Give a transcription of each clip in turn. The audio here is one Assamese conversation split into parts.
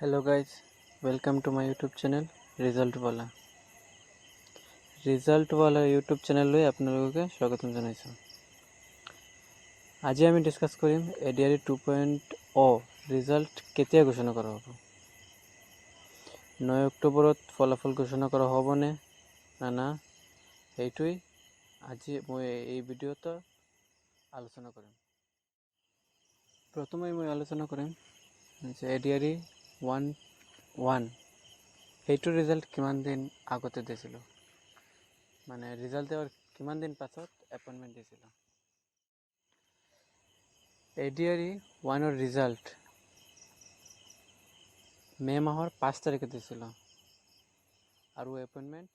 Hello guys, welcome to my YouTube channel Result Wala YouTube channel লৈ আপোনালোকে স্বাগতম জনাইছোঁ। আজি আমি ডিসকাস কৰিম ADRE 2.0 ৰিজাল্ট কেতিয়া ঘোষণা কৰা হ'ব। 9 অক্টোবৰত ফলাফল ঘোষণা কৰা হ'বনে না সেইটোই আজি মই এই ভিডিঅ'ত আলোচনা কৰিম। প্ৰথমে মই আলোচনা কৰিম যে ADRE 1.1 সেইটোৰ ৰিজাল্ট কিমান দিন আগতে দিছিলোঁ, মানে ৰিজাল্ট দেওয়াৰ কিমান দিন পাছত এপইণ্টমেণ্ট দিছিলোঁ। ADRE 1ৰ ৰিজাল্ট মে মাহৰ 5 তাৰিখে দিছিলোঁ আৰু এপইণ্টমেণ্ট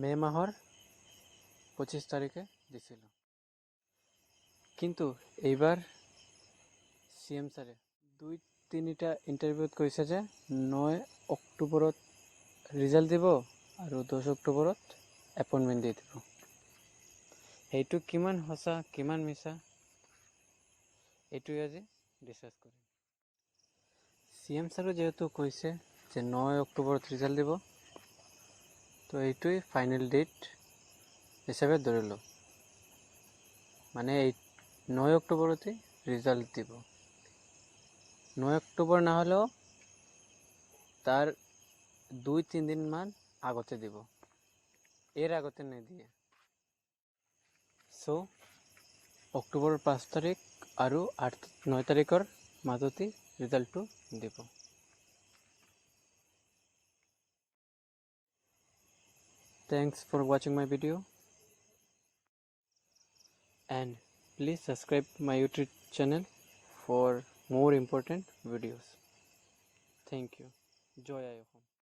মে মাহৰ 25 তাৰিখে দিছিলোঁ। কিন্তু এইবাৰ CM ছাৰে 2-3টা ইণ্টাৰভিউত কৈছে যে 9 অক্টোবৰত ৰিজাল্ট দিব আৰু 10 অক্টোবৰত এপইণ্টমেণ্ট দি দিব। সেইটো কিমান সঁচা কিমান মিছা এইটোৱে আজি ডিছকাছ কৰিম। CM ছাৰে যেহেতু কৈছে যে 9 অক্টোবৰত ৰিজাল্ট দিব, তো এইটোৱে ফাইনেল ডেট হিচাপে ধৰিলোঁ, মানে এই 9 অক্টোবৰতে ৰিজাল্ট দিব। 9 অক্টোবর না হলেও তার 2-3 দিন মান আগতে দিব, এর আগতে নিদিয়ে। সো অক্টোবৰৰ 5 তাৰিখ আৰু 9 তাৰিখৰ মাজতে ৰিজাল্টটো দিব। Thanks for watching my video and please subscribe my YouTube channel for more important videos. Thank you. Joy I hope.